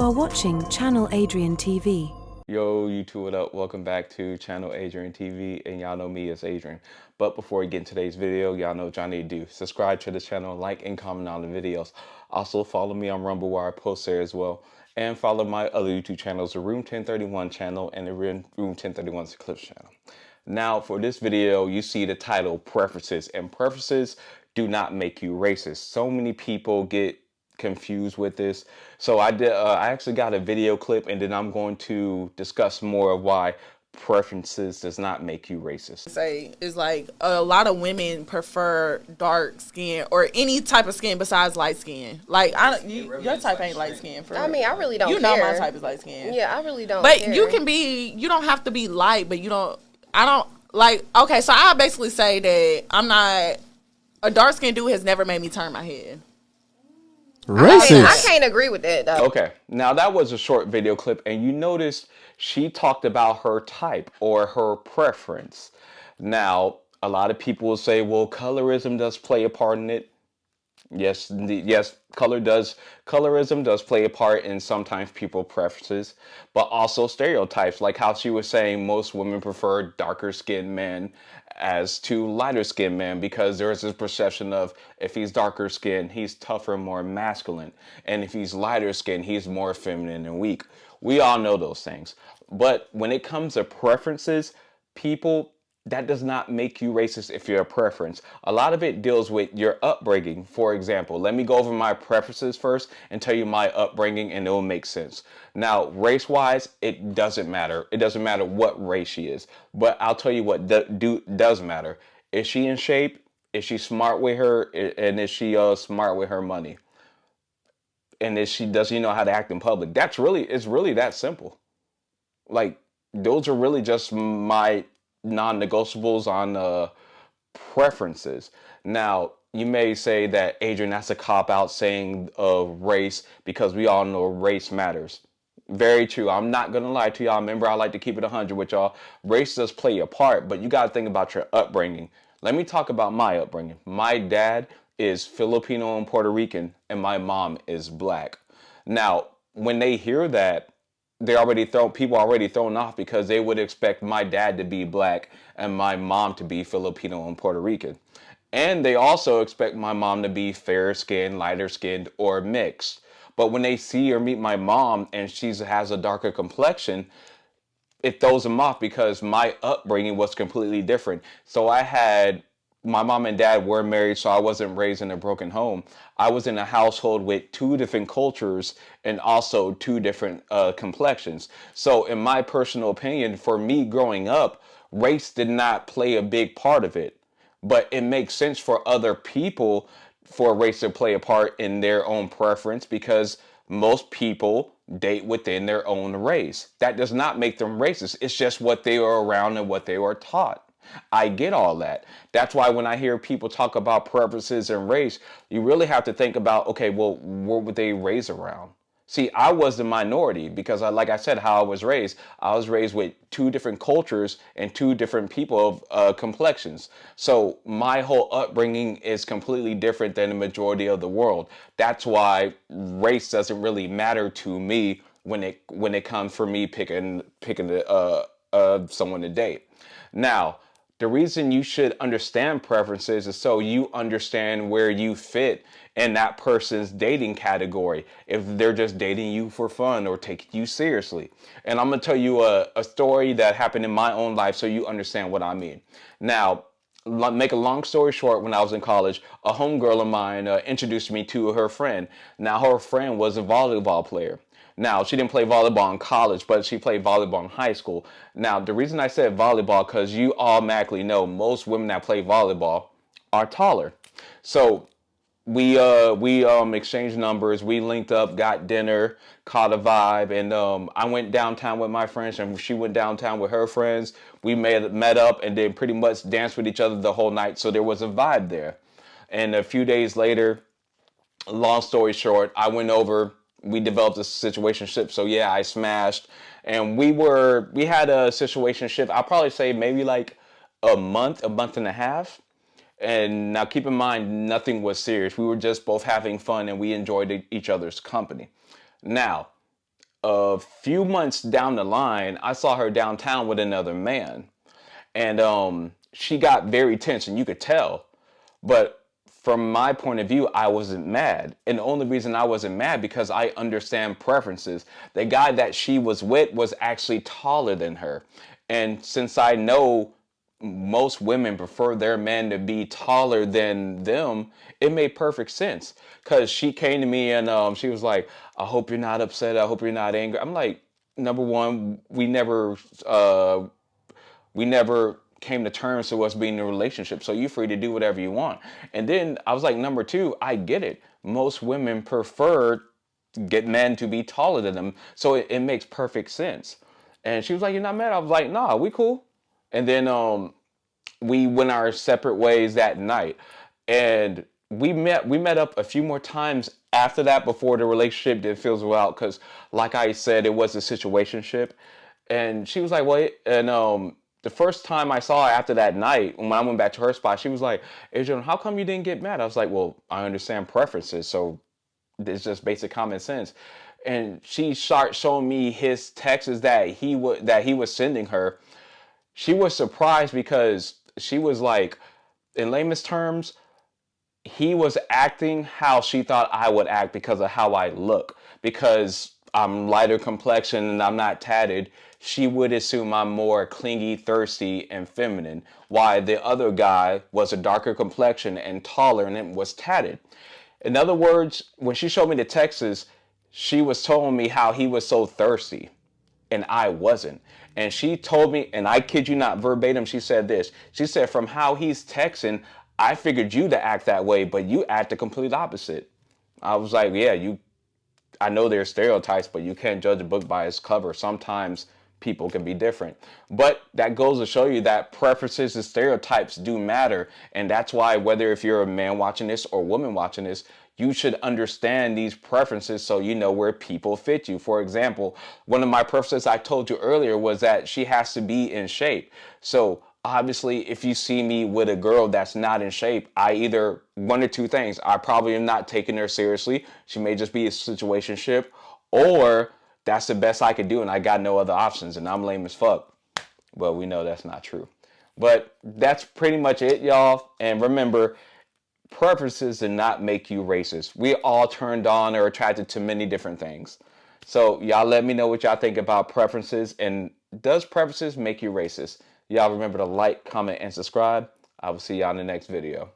are watching Channel Adrian TV. Yo, YouTube, what up? Welcome back to Channel Adrian TV, and y'all know me as Adrian. But before we get into today's video, y'all know what y'all need to do. Subscribe to the channel, like and comment on the videos. Also, follow me on Rumble where I post there as well. And follow my other YouTube channels, the Room 1031 channel and the Room 1031 Eclipse channel. Now, for this video, you see the title, Preferences. And preferences do not make you racist. So many people get confused with this. So I actually got a video clip, and then I'm going to discuss more of why preferences does not make you racist. Say is like a lot of women prefer dark skin or any type of skin besides light skin. Like your type ain't light skin. I mean, I really don't care. You know my type is light skin. Yeah, I really don't But care. you don't have to be light, but I don't like, okay, so I basically say that a dark skinned dude has never made me turn my head. Racist. I can't agree with that, though. Okay, now that was a short video clip, and you noticed she talked about her type or her preference. Now, a lot of people will say, well, colorism does play a part in it. Yes, colorism does play a part in sometimes people's preferences, but also stereotypes, like how she was saying most women prefer darker skinned men as to lighter skinned men because there is this perception of if he's darker skinned, he's tougher, more masculine, and if he's lighter skinned, he's more feminine and weak. We all know those things, but when it comes to preferences, that does not make you racist if you're a preference. A lot of it deals with your upbringing. For example, let me go over my preferences first and tell you my upbringing, and it will make sense. Now, race-wise, it doesn't matter. It doesn't matter what race she is. But I'll tell you what does matter. Is she in shape? Is she smart with and is she smart with her money? And does she know how to act in public? It's really that simple. Like, those are really just my non-negotiables on preferences. Now, you may say that, Adrian, that's a cop-out saying race, because we all know race matters. Very true. I'm not going to lie to y'all. Remember, I like to keep it 100 with y'all. Race does play a part, but you got to think about your upbringing. Let me talk about my upbringing. My dad is Filipino and Puerto Rican, and my mom is black. Now, when they hear that, people already thrown off because they would expect my dad to be black and my mom to be Filipino and Puerto Rican. And they also expect my mom to be fair skinned, lighter skinned, or mixed. But when they see or meet my mom and she has a darker complexion, it throws them off because my upbringing was completely different. So my mom and dad were married, so I wasn't raised in a broken home. I was in a household with two different cultures and also two different complexions. So in my personal opinion, for me growing up, race did not play a big part of it. But it makes sense for other people for race to play a part in their own preference because most people date within their own race. That does not make them racist. It's just what they were around and what they were taught. I get all that. That's why when I hear people talk about preferences and race, you really have to think about, okay, well, what would they raise around? See, I was the minority because, like I said, how I was raised. I was raised with two different cultures and two different people of complexions. So my whole upbringing is completely different than the majority of the world. That's why race doesn't really matter to me when it comes for me picking someone to date. Now, the reason you should understand preferences is so you understand where you fit in that person's dating category, if they're just dating you for fun or taking you seriously. And I'm going to tell you a story that happened in my own life so you understand what I mean. Now, make a long story short, when I was in college, a homegirl of mine introduced me to her friend. Now, her friend was a volleyball player. Now, she didn't play volleyball in college, but she played volleyball in high school. Now, the reason I said volleyball, because you automatically know most women that play volleyball are taller. So we exchanged numbers, we linked up, got dinner, caught a vibe, and I went downtown with my friends, and she went downtown with her friends. We met up and then pretty much danced with each other the whole night, so there was a vibe there. And a few days later, long story short, I went over, we developed a situationship. So yeah, I smashed, and we had a situationship. I'll probably say maybe like a month and a half. And now keep in mind, nothing was serious. We were just both having fun and we enjoyed each other's company. Now, a few months down the line, I saw her downtown with another man. And she got very tense, and you could tell. But from my point of view, I wasn't mad. And the only reason I wasn't mad because I understand preferences. The guy that she was with was actually taller than her. And since I know most women prefer their men to be taller than them, it made perfect sense. Because she came to me and she was like, I hope you're not upset. I hope you're not angry. I'm like, number one, we never came to terms to us being in a relationship, so you're free to do whatever you want. And then I was like, number two, I get it. Most women prefer to get men to be taller than them, so it makes perfect sense. And she was like, you're not mad? I was like, nah, we cool. And then we went our separate ways that night. And we met up a few more times after that before the relationship did fizzle out, because like I said, it was a situationship. And she was like, wait, and the first time I saw her after that night, when I went back to her spot, she was like, Adrian, how come you didn't get mad? I was like, well, I understand preferences, so it's just basic common sense. And she started showing me his texts that he was sending her. She was surprised because she was like, in layman's terms, he was acting how she thought I would act because of how I look. Because I'm lighter complexion and I'm not tatted, she would assume I'm more clingy, thirsty, and feminine. Why the other guy was a darker complexion and taller and was tatted. In other words, when she showed me the texts, she was telling me how he was so thirsty and I wasn't. And she told me, and I kid you not, verbatim, she said this. She said, from how he's texting, I figured you to act that way, but you act the complete opposite. I was like, yeah, I know there's stereotypes, but you can't judge a book by its cover. Sometimes people can be different. But that goes to show you that preferences and stereotypes do matter. And that's why, whether if you're a man watching this or a woman watching this, you should understand these preferences so you know where people fit you. For example, one of my preferences I told you earlier was that she has to be in shape. So obviously, if you see me with a girl that's not in shape, I either, one or two things, I probably am not taking her seriously. She may just be a situationship, or that's the best I could do and I got no other options and I'm lame as fuck. Well, we know that's not true. But that's pretty much it, y'all. And remember, preferences do not make you racist. We all turned on or attracted to many different things. So y'all let me know what y'all think about preferences, and does preferences make you racist? Y'all remember to like, comment, and subscribe. I will see y'all in the next video.